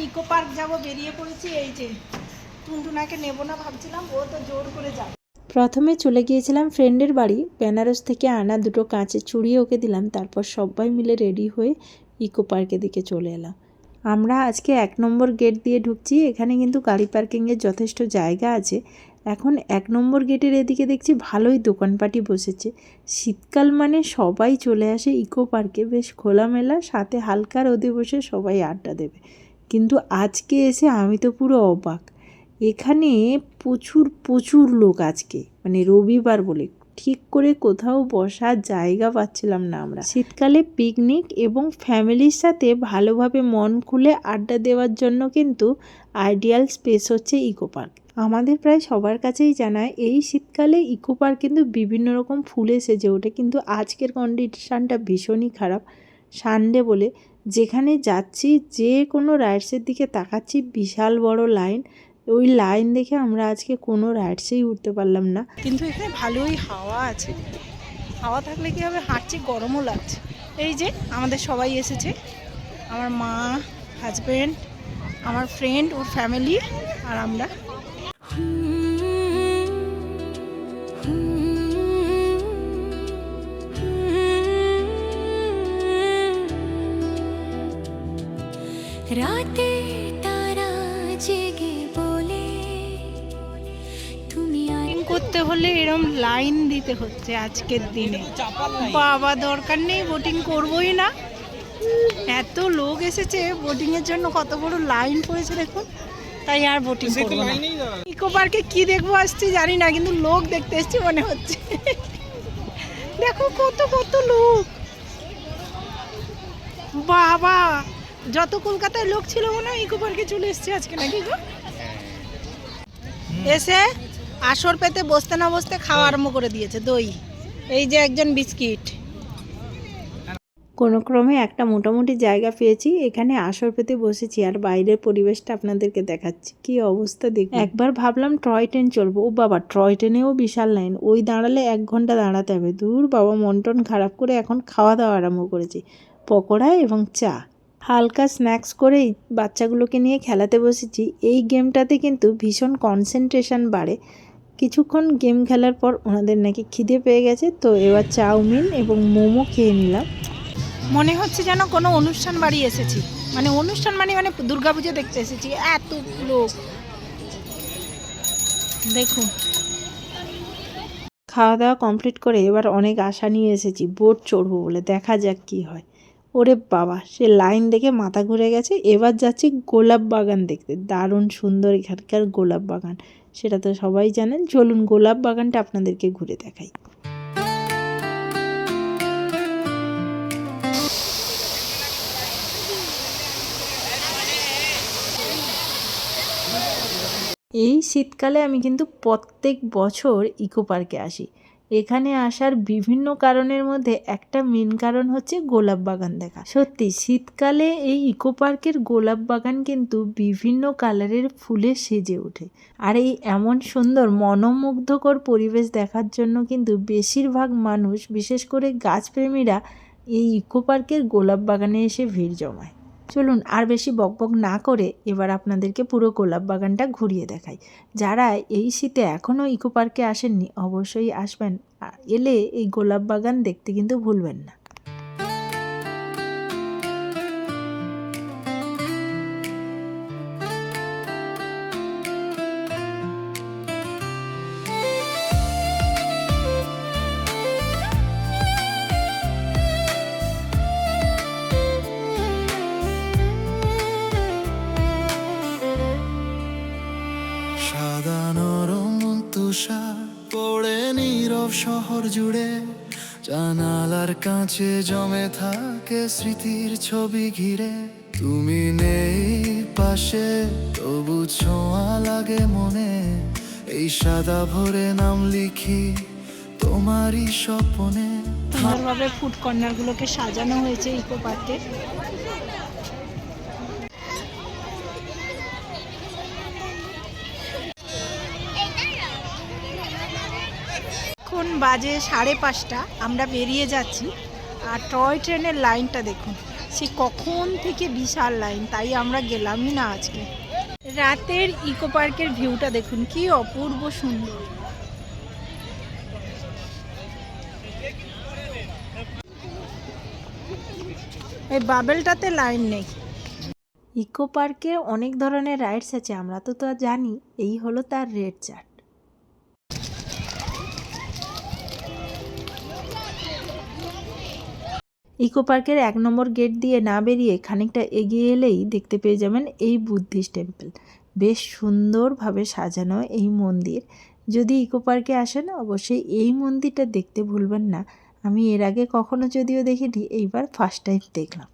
Eco park যাব বেরিয়ে পড়েছি। এই যে টুনটুনাকে নেব না ভাবছিলাম, ও তো জোর করে যাবে। প্রথমে চলে গিয়েছিলাম ফ্রেন্ডের বাড়ি, বেনারস থেকে আনা দুটো কাঁচের চুড়ি ওকে দিলাম, তারপর সবাই মিলে রেডি হয়ে ইকো পার্কের দিকে চলে এলাম। আমরা আজকে 1 নম্বর গেট দিয়ে ঢুকছি। এখানে কিন্তু গাড়ি পার্কিংয়ের যথেষ্ট জায়গা আছে। এখন 1 নম্বর গেটের এদিকে দেখছি ভালোই দোকানপাটি বসেছে। শীতকাল মানে সবাই চলে আসে ইকো পার্কে, বেশ খোলামেলা, সাথে হালকা রোদে বসে সবাই আড্ডা দেবে। কিন্তু আজকে এসে আমি তো পুরো অবাক। এখানে প্রচুর লোক আজকে, মানে রবিবার বলে ঠিক করে কোথাও বসার জায়গা পাচ্ছিলাম না আমরা। শীতকালে পিকনিক এবং ফ্যামিলির সাথে ভালোভাবে মন খুলে আড্ডা দেওয়ার জন্য কিন্তু আইডিয়াল স্পেস হচ্ছে ইকো পার্ক। আমাদের প্রায় সবার কাছেই জানা এই শীতকালে ইকো পার্ক কিন্তু বিভিন্ন রকম ফুলে সেজে ওঠে, কিন্তু আজকের কন্ডিশনটা ভীষণই খারাপ। সানডে বলে যেখানে যাচ্ছি, যে কোনো রাইডসের দিকে তাকাচ্ছি বিশাল বড় লাইন। ওই লাইন দেখে আমরা আজকে কোনো রাইডসেই উঠতে পারলাম না। কিন্তু এখানে ভালোই হাওয়া আছে, হাওয়া থাকলে কি হবে, হাঁটছি, গরমও লাগছে। এই যে আমাদের সবাই এসেছে, আমার মা, হাজব্যান্ড, আমার ফ্রেন্ড, ওর ফ্যামিলি আর আমরা। রাতে তারা জেগে বলে তুমি করতে হলে এরকম লাইন দিতে হচ্ছে আজকের দিনে। বাবা, দরকার নেই, বোটিং করবোই না। এত লোক এসেছে বোটিংয়ের জন্য, কত বড় লাইন পড়েছে দেখুন, তাই আর বোটিং করবো না। ইকো পার্কে কি দেখবো আসছি জানি না, কিন্তু লোক দেখতে এসছি মনে হচ্ছে। দেখো কত কত লোক, বাবা, যত কলকাতায় লোক ছিল মনে হয় ইকো পার্কে চলে এসছে আজকে, নাকি গো? এসে আসর পেতে বসতে না বসতে খাওয়া আরম্ভ করে দিয়েছে। দই, এই যে একজন বিস্কিট। কোনো ক্রমে একটা মোটামুটি জায়গা পেয়েছি, এখানে আসর পেতে বসেছি আর বাইরের পরিবেশটা আপনাদেরকে দেখাচ্ছি। কি অবস্থা দেখুন। একবার ভাবলাম টয় ট্রেন চলবো, ও বাবা, টয় ট্রেনেও বিশাল লাইন, ওই দাঁড়ালে 1 ঘন্টা দাঁড়াতে হবে। দূর বাবা, মন টন খারাপ করে এখন খাওয়া দাওয়া আরম্ভ করেছি, পকোড়া এবং চা। হালকা স্ন্যাক্স করেই বাচ্চাগুলোকে নিয়ে খেলাতে বসেছি। এই গেমটাতে কিন্তু ভীষণ কনসেন্ট্রেশন বাড়ে। কিছুক্ষণ গেম খেলার পর ওনাদের নাকি খিদে পেয়ে গেছে, তো এবার চাউমিন এবং মোমো খেয়ে নিলাম। মনে হচ্ছে যেন কোনো অনুষ্ঠান বাড়ি এসেছি, মানে অনুষ্ঠান মানে দুর্গাপুজো দেখতে এসেছি, এত লোক দেখুন। খাওয়া দাওয়া কমপ্লিট করে এবার অনেক আশা নিয়ে এসেছি বোট চড়বো বলে, দেখা যাক কি হয়। ওরে বাবা, সে লাইন দেখে মাথা ঘুরে গেছে। এবার যাচ্ছি গোলাপ বাগান দেখতে, দারুণ সুন্দর এখানকার গোলাপ বাগান, সেটা তো সবাই জানেন। চলুন গোলাপ বাগানটা আপনাদেরকে ঘুরে দেখাই। এই শীতকালে আমি কিন্তু প্রত্যেক বছর ইকো পার্কে আসি। এখানে আসার বিভিন্ন কারণের মধ্যে একটা মেন কারণ হচ্ছে গোলাপ বাগান দেখা। সত্যি শীতকালে এই ইকো পার্কের গোলাপ বাগান কিন্তু বিভিন্ন কালারের ফুলে সেজে ওঠে। আর এই এমন সুন্দর মনোমুগ্ধকর পরিবেশ দেখার জন্য কিন্তু বেশিরভাগ মানুষ, বিশেষ করে গাছপ্রেমীরা, এই ইকো পার্কের গোলাপ বাগানে এসে ভিড় জমায়। চলুন আর বেশি বকবক না করে এবার আপনাদেরকে পুরো গোলাপ বাগানটা ঘুরিয়ে দেখাই। যারা এই শীতে এখনও ইকো পার্কে আসেননি অবশ্যই আসবেন, এলে এই গোলাপ বাগান দেখতে কিন্তু ভুলবেন না। সাদা নরম তুষার পড়ে নীরব শহর জুড়ে, জানালার কাছে জমে থাকে স্মৃতির ছবি ঘিরে। তুমি নেই পাশে তবু ছোঁয়া লাগে মনে, এই সাদা ভরে নাম লিখি তোমারই স্বপ্নে। সুন্দরভাবে ফুড কর্নারগুলোকে সাজানো হয়েছে ইকো পার্কে। এখন বাজে 5:30, আমরা বেরিয়ে যাচ্ছি। আর টয় ট্রেনের লাইনটা দেখুন, সে কখন থেকে বিশাল লাইন, তাই আমরা গেলামই না আজকে। রাতের ইকো পার্কের ভিউটা দেখুন, কি অপূর্ব সুন্দর। এই বাবেলটাতে লাইন নেই। ইকো পার্কে অনেক ধরনের রাইডস আছে, আমরা তো জানি। এই হলো তার রেড চার্ট। ইকো পার্কের 1 নম্বর গেট দিয়ে না বেরিয়ে খানিকটা এগিয়ে এলেই দেখতে পেয়ে যাবেন এই বুদ্ধিস্ট টেম্পল। বেশ সুন্দরভাবে সাজানো এই মন্দির। যদি ইকো পার্কে আসেন অবশ্যই এই মন্দিরটা দেখতে ভুলবেন না। আমি এর আগে কখনো যদিও দেখিনি, এইবার ফার্স্ট টাইম দেখলাম।